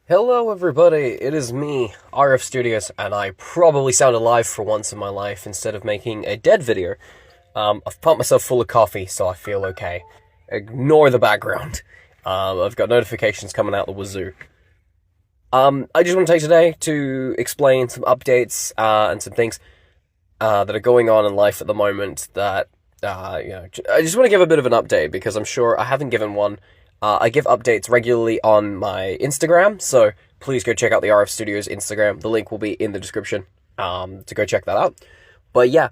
Hello everybody, it is me, RF Studios, and I probably sound alive for once in my life instead of making a dead video. I've pumped myself full of coffee, so I feel okay. Ignore the background. I've got notifications coming out the wazoo. I just want to take today to explain some updates, and some things, that are going on in life at the moment that, I just want to give a bit of an update because I'm sure I haven't given one. I give updates regularly on my Instagram, so please go check out the RF Studios Instagram. The link will be in the description, to go check that out. But yeah,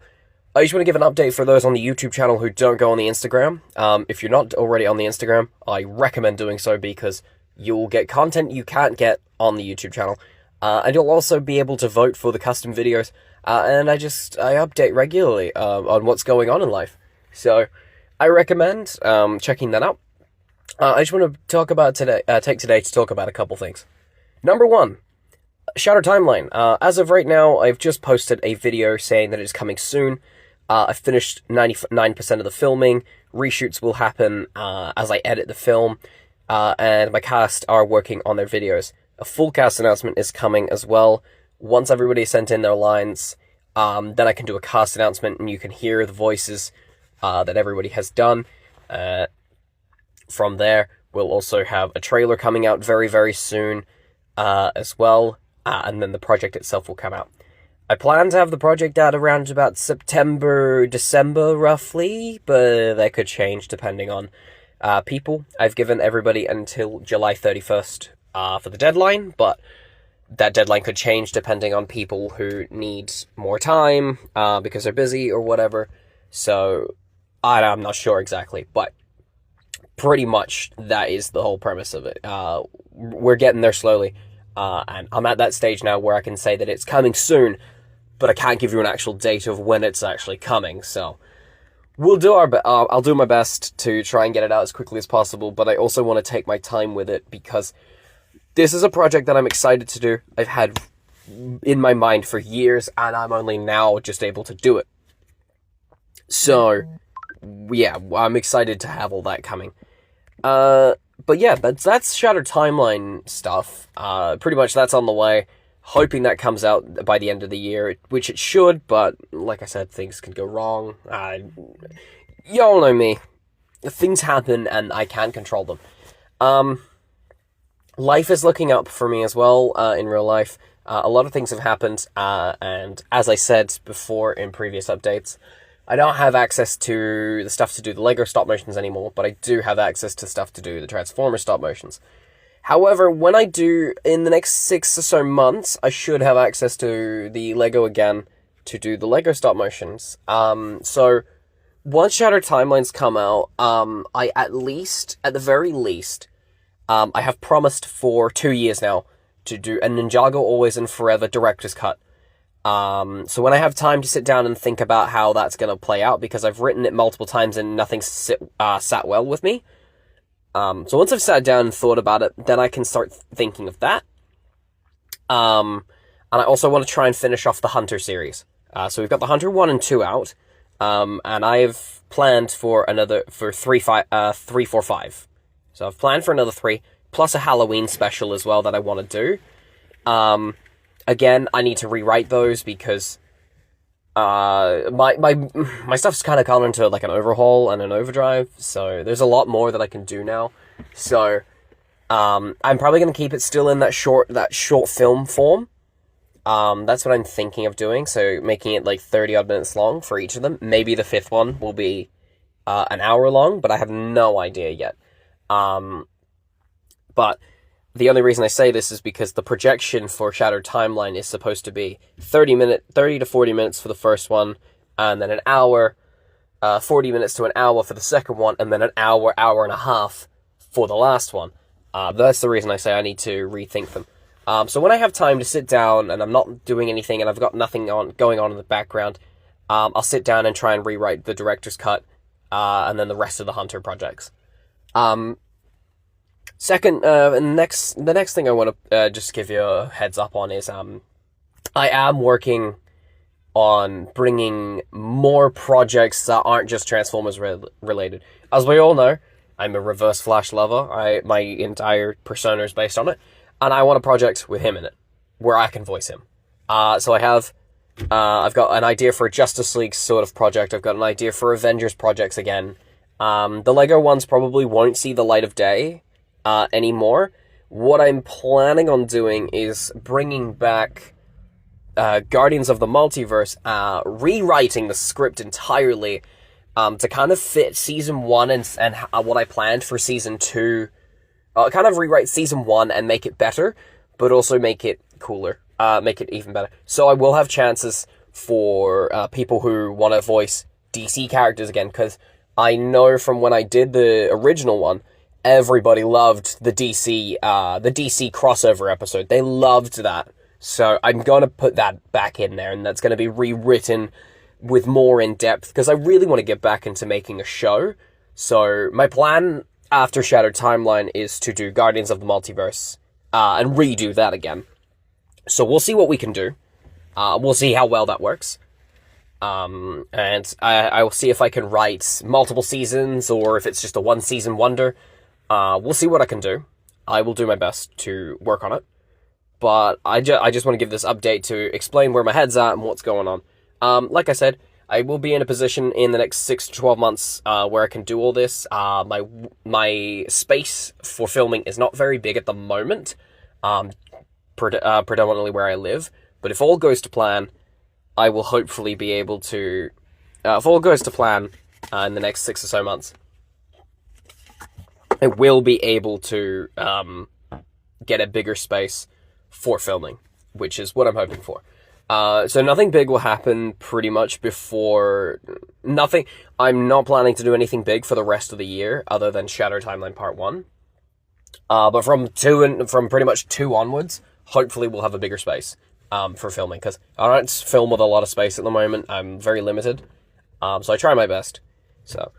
I just want to give an update for those on the YouTube channel who don't go on the Instagram. If you're not already on the Instagram, I recommend doing so because you'll get content you can't get on the YouTube channel. And you'll also be able to vote for the custom videos. And I update regularly, on what's going on in life. So, I recommend, checking that out. I just want to take today to talk about a couple things. Number one, Shadow Timeline. As of right now, I've just posted a video saying that it's coming soon. I've finished 99% of the filming. Reshoots will happen, as I edit the film. And my cast are working on their videos. A full cast announcement is coming as well. Once everybody sent in their lines, then I can do a cast announcement and you can hear the voices, that everybody has done. From there, we'll also have a trailer coming out very, very soon, as well, and then the project itself will come out. I plan to have the project out around about September, December, roughly, but that could change depending on, people. I've given everybody until July 31st, for the deadline, but that deadline could change depending on people who need more time, because they're busy or whatever, so I'm not sure exactly, but pretty much that is the whole premise of it. We're getting there slowly, and I'm at that stage now where I can say that it's coming soon, but I can't give you an actual date of when it's actually coming, so we'll do I'll do my best to try and get it out as quickly as possible, but I also want to take my time with it because this is a project that I'm excited to do. I've had in my mind for years, and I'm only now just able to do it. So, yeah, I'm excited to have all that coming. But yeah, that's Shattered Timeline stuff. Pretty much that's on the way. Hoping that comes out by the end of the year, which it should, but like I said, things can go wrong. Y'all know me. Things happen and I can't control them. Life is looking up for me as well, in real life. A lot of things have happened, and as I said before in previous updates, I don't have access to the stuff to do the LEGO stop motions anymore, but I do have access to stuff to do the Transformers stop motions. However, when I do, in the next 6 or so months, I should have access to the LEGO again to do the LEGO stop motions. So, once Shattered Timelines come out, at the very least, I have promised for 2 years now to do a Ninjago Always and Forever Director's Cut. So when I have time to sit down and think about how that's going to play out, because I've written it multiple times and nothing's sat well with me. So once I've sat down and thought about it, then I can start thinking of that. And I also want to try and finish off the Hunter series. So we've got the Hunter 1 and 2 out. And I've planned for 3, 4, 5. So I've planned for another 3, plus a Halloween special as well that I want to do. Again, I need to rewrite those because, my stuff's kind of gone into, like, an overhaul and an overdrive, so there's a lot more that I can do now. So, I'm probably gonna keep it still in that short film form. That's what I'm thinking of doing, so making it, like, 30-odd minutes long for each of them. Maybe the 5th one will be, an hour long, but I have no idea yet. But the only reason I say this is because the projection for Shattered Timeline is supposed to be 30 to 40 minutes for the first one, and then an hour, 40 minutes to an hour for the second one, and then an hour and a half for the last one. That's the reason I say I need to rethink them. So when I have time to sit down, and I'm not doing anything, and I've got nothing going on in the background, I'll sit down and try and rewrite the director's cut, and then the rest of the Hunter projects. Second, the next thing I want to just give you a heads up on is I am working on bringing more projects that aren't just Transformers related. As we all know, I'm a Reverse Flash lover. My entire persona is based on it. and I want a project with him in it, where I can voice him. So I've got an idea for a Justice League sort of project. I've got an idea for Avengers projects again. The Lego ones probably won't see the light of day anymore. What I'm planning on doing is bringing back Guardians of the Multiverse, rewriting the script entirely to kind of fit Season 1 and what I planned for Season 2. Kind of rewrite Season 1 and make it better, but also make it cooler. Make it even better. So I will have chances for people who want to voice DC characters again, because I know from when I did the original one, everybody loved the DC crossover episode. They loved that. So I'm going to put that back in there, and that's going to be rewritten with more in-depth, because I really want to get back into making a show. So my plan after Shattered Timeline is to do Guardians of the Multiverse and redo that again. So we'll see what we can do. We'll see how well that works. And I will see if I can write multiple seasons, or if it's just a one-season wonder. We'll see what I can do. I will do my best to work on it. But I just want to give this update to explain where my head's at and what's going on. Like I said, I will be in a position in the next 6 to 12 months where I can do all this. My space for filming is not very big at the moment, predominantly where I live. But if all goes to plan, I will hopefully be able to... if all goes to plan in the next 6 or so months, I will be able to get a bigger space for filming, which is what I'm hoping for. So nothing big will happen pretty much before... Nothing... I'm not planning to do anything big for the rest of the year, other than Shattered Timeline Part 1. But from pretty much 2 onwards, hopefully we'll have a bigger space for filming, because I don't film with a lot of space at the moment. I'm very limited. So I try my best. So...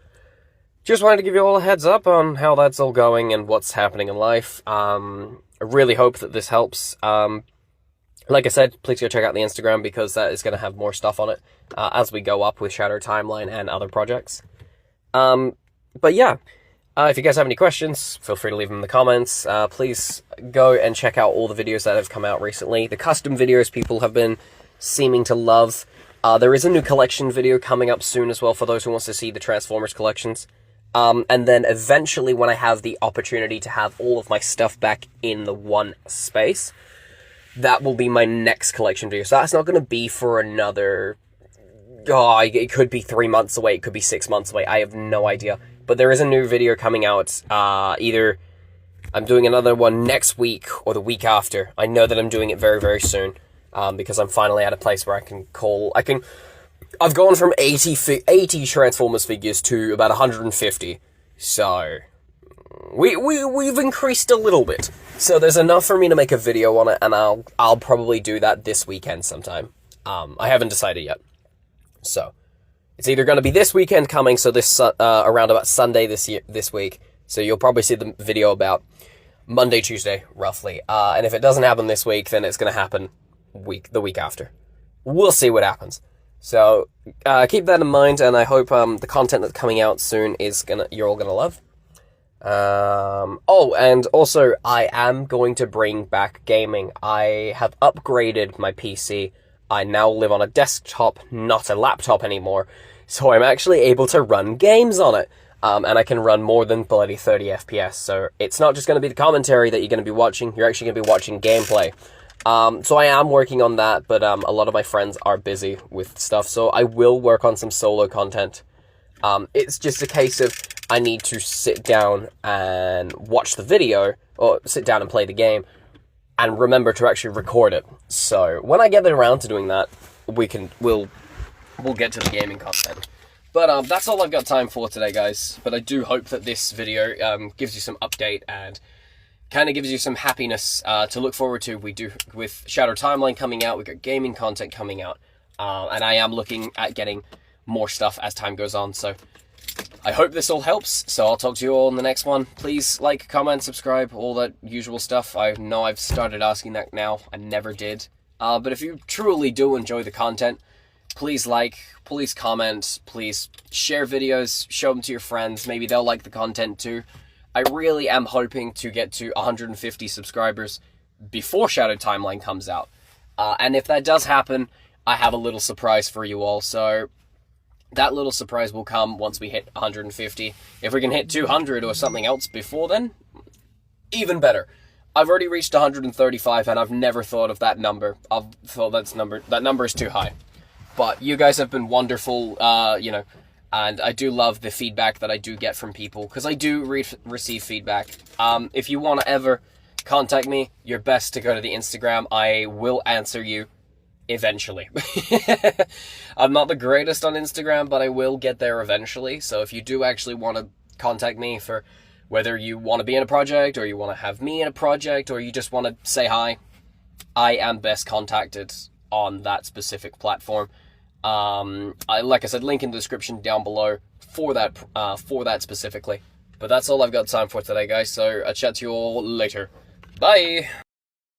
just wanted to give you all a heads up on how that's all going and what's happening in life. I really hope that this helps. Like I said, please go check out the Instagram, because that is going to have more stuff on it as we go up with Shattered Timeline and other projects. But yeah, if you guys have any questions, feel free to leave them in the comments. Please go and check out all the videos that have come out recently. The custom videos people have been seeming to love. There is a new collection video coming up soon as well for those who wants to see the Transformers collections. And then eventually, when I have the opportunity to have all of my stuff back in the one space, that will be my next collection video. So that's not going to be for another... it could be 3 months away, it could be 6 months away, I have no idea. But there is a new video coming out, either I'm doing another one next week or the week after. I know that I'm doing it very, very soon, because I'm finally at a place where I've gone from 80 Transformers figures to about 150, so we've increased a little bit. So there's enough for me to make a video on it, and I'll probably do that this weekend sometime. I haven't decided yet. So it's either going to be this weekend coming, so this around about Sunday this week. So you'll probably see the video about Monday, Tuesday, roughly. And if it doesn't happen this week, then it's going to happen the week after. We'll see what happens. So, keep that in mind, and I hope, the content that's coming out soon you're all gonna love. Oh, and also, I am going to bring back gaming. I have upgraded my PC. I now live on a desktop, not a laptop anymore, so I'm actually able to run games on it. And I can run more than bloody 30 FPS, so it's not just gonna be the commentary that you're gonna be watching, you're actually gonna be watching gameplay. So I am working on that, but a lot of my friends are busy with stuff, so I will work on some solo content. It's just a case of I need to sit down and watch the video, or sit down and play the game, and remember to actually record it. So when I get around to doing that, we'll get to the gaming content. But that's all I've got time for today, guys. But I do hope that this video gives you some update and kind of gives you some happiness to look forward to. We do, with Shattered Timeline coming out, we've got gaming content coming out, and I am looking at getting more stuff as time goes on, so I hope this all helps. So I'll talk to you all in the next one. Please like, comment, subscribe, all that usual stuff. I know I've started asking that now, I never did. But if you truly do enjoy the content, please like, please comment, please share videos, show them to your friends, maybe they'll like the content too. I really am hoping to get to 150 subscribers before Shadow Timeline comes out. And if that does happen, I have a little surprise for you all. So that little surprise will come once we hit 150. If we can hit 200 or something else before then, even better. I've already reached 135, and I've never thought of that number. I've thought that number is too high. But you guys have been wonderful, and I do love the feedback that I do get from people, because I do receive feedback. If you want to ever contact me, you're best to go to the Instagram. I will answer you eventually. I'm not the greatest on Instagram, but I will get there eventually. So if you do actually want to contact me for whether you want to be in a project, or you want to have me in a project, or you just want to say hi, I am best contacted on that specific platform. Like I said, link in the description down below for that specifically. But that's all I've got time for today, guys. So I'll chat to you all later. Bye!